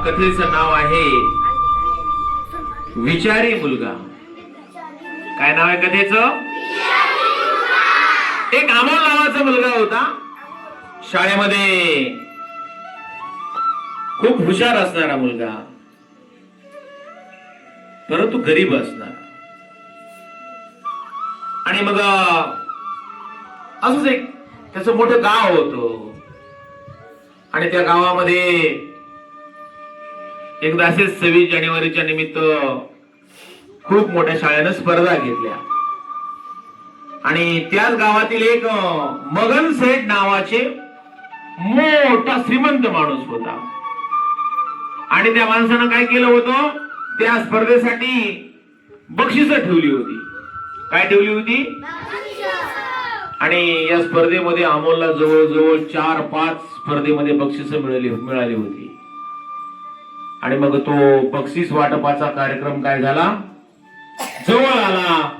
कथेचं नाव आहे विचारी मुलगा. काय नाव आहे कथेचं? एक अमोल नावाचा मुलगा होता. शाळेमध्ये खूप हुशार असणारा मुलगा, परंतु गरीब असणार. आणि मग असंच एक त्याचं मोठं गाव होतं. आणि त्या गावामध्ये एकदा असेच 26 जानेवारीच्या निमित्त खूप मोठ्या शाळेनं स्पर्धा घेतल्या. आणि त्याच गावातील एक मगन सेठ नावाचे मोठा श्रीमंत माणूस होता. आणि त्या माणसानं काय केलं होतं, त्या स्पर्धेसाठी बक्षीस ठेवली होती. काय ठेवली होती? आणि या स्पर्धेमध्ये अमोलला जवळजवळ 4-5 स्पर्धेमध्ये बक्षीस मिळाली होती. आणि मग तो बक्षीस वाटपाचा कार्यक्रम काय झाला, जवळ आला.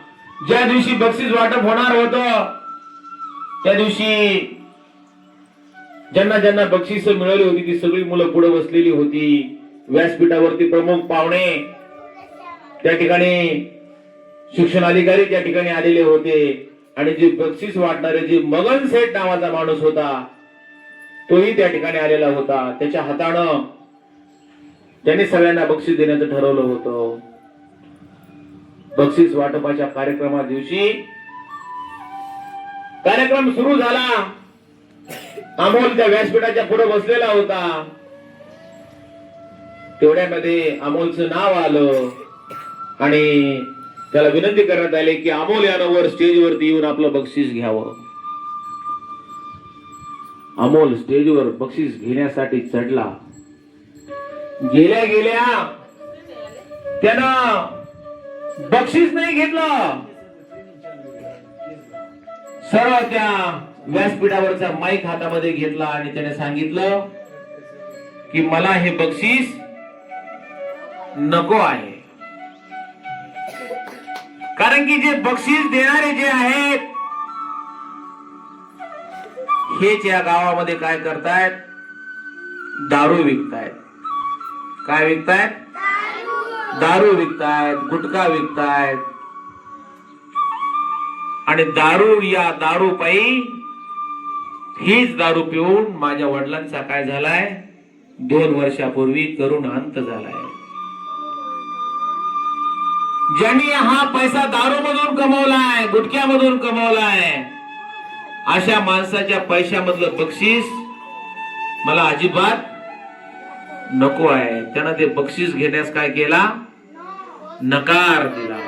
ज्या दिवशी बक्षीस वाटप होणार होतं त्या दिवशी ज्यांना ज्यांना बक्षीस मिळाली होती ती सगळी मुलं पुढे बसलेली होती. व्यासपीठावरती प्रमुख पाहुणे त्या ठिकाणी, शिक्षणाधिकारी त्या ठिकाणी आलेले होते. आणि जे बक्षीस वाटणारे जे मगन सेठ नावाचा माणूस होता तोही त्या ठिकाणी आलेला होता. त्याच्या हातानं त्यांनी सगळ्यांना बक्षीस देण्याचं ठरवलं होतं. बक्षीस वाटपाच्या कार्यक्रमा दिवशी कार्यक्रम सुरू झाला. अमोल त्या व्यासपीठाच्या पुढे बसलेला होता. तेवढ्यामध्ये अमोलचं नाव आलं आणि त्याला विनंती करण्यात आली की अमोल यानं वर स्टेजवरती येऊन आपलं बक्षीस घ्यावं. अमोल स्टेजवर बक्षीस घेण्यासाठी चढला. गेल्या गेल्या त्यानं बक्षीस नाही घेतलं. सरळ त्या व्यासपीठावरचा माईक हातामध्ये घेतला आणि त्याने सांगितलं की मला हे बक्षीस नको आहे. कारण की जे बक्षीस देणारे जे आहेत हेच या गावामध्ये काय करतायत, दारू विकतायत. काय विकतायत? दारू विकतायत, गुटखा विकतायत. आणि दारू, या दारू पायी, हीच दारू पिऊन माझ्या वडिलांचा काय झालाय, 2 वर्षापूर्वी करुण अंत झालाय. ज्यांनी हा पैसा दारूमधून कमवलाय, गुटख्यामधून कमवलाय, अशा माणसाच्या पैशामधलं बक्षीस मला अजिबात नको आहे. त्यानं ते बक्षीस घेण्यास काय केला, नकार दिला.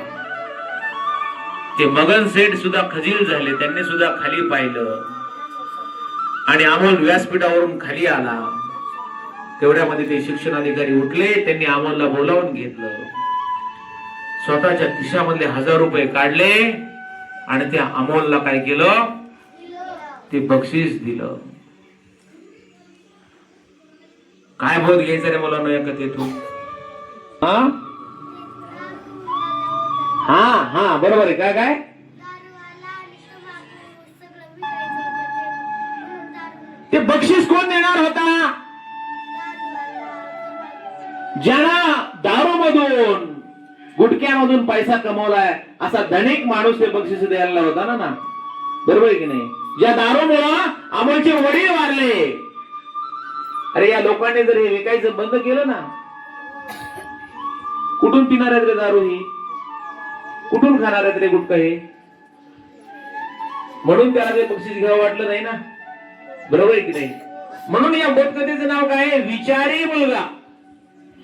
ते मगन सेठ सुद्धा खजील झाले. त्यांनी सुद्धा खाली पाहिलं आणि अमोल व्यासपीठावरून खाली आला. तेवढ्यामध्ये ते शिक्षणाधिकारी उठले. त्यांनी अमोलला बोलावून घेतलं. स्वतःच्या खिशामधले 1000 रुपये काढले आणि त्या अमोलला काय केलं, ते बक्षीस दिलं. काय बोध घ्यायचं रे मुलांना या कथेतून? हा बरोबर आहे. काय काय ते बक्षीस कोण देणार होता? ज्याला दारूमधून, गुटख्यामधून पैसा कमवलाय असा धनिक माणूस ते बक्षीस द्यायला होता ना. बरोबर आहे की नाही? ज्या दारूमुळं अमोलचे वडील वारले. अरे या लोकांनी जर हे विकायचं बंद केलं ना, कुठून पिणार आहेत रे दारू ही? कुठून खाणार आहेत रे गुटखा हे? म्हणून त्याला ते बक्षीस घ्यावं वाटलं नाही ना. बरोबर आहे की नाही? म्हणून या बोधकथेचं नाव काय आहे, विचारी मुलगा.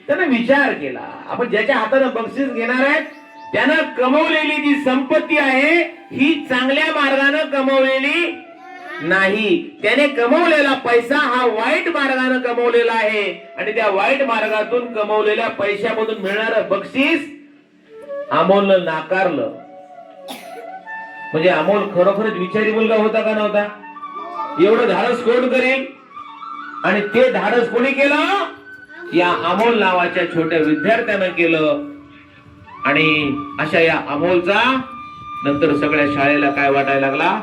त्यानं विचार केला. आपण ज्याच्या हाताने बक्षीस घेणार आहेत त्यानं कमवलेली जी संपत्ती आहे ही चांगल्या मार्गाने कमवलेली नाही. त्याने कमवलेला पैसा हा वाईट मार्गाने कमवलेला आहे. आणि त्या वाईट मार्गातून कमवलेल्या पैशामधून मिळणारं बक्षीस अमोलनं नाकारलं. म्हणजे अमोल खरोखरच विचारी मुलगा होता का नव्हता? एवढं धाडस कोण करेल? आणि ते धाडस कोणी केलं? या अमोल नावाच्या छोट्या विद्यार्थ्यानं केलं. आणि अशा या अमोलचा नंतर सगळ्या शाळेला काय वाटायला लागला,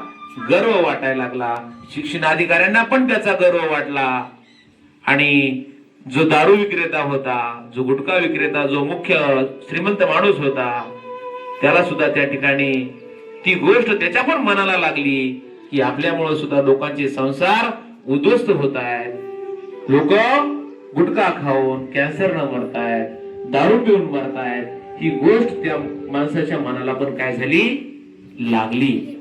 गर्व वाटायला लागला. शिक्षणाधिकाऱ्यांना पण त्याचा गर्व वाटला. आणि जो दारू विक्रेता होता, जो गुटखा विक्रेता, जो मुख्य श्रीमंत माणूस होता, त्याला सुद्धा त्या ठिकाणी ती गोष्ट त्याच्या पण मनाला लागली की आपल्यामुळे सुद्धा लोकांचे संसार उद्ध्वस्त होत आहेत. लोक गुटखा खाऊन कॅन्सर न मरतायत, दारू पिऊन मरतायत. ही गोष्ट त्या माणसाच्या मनाला पण काय झाली, लागली.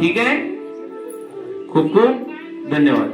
ठीक आहे. खूप खूप धन्यवाद.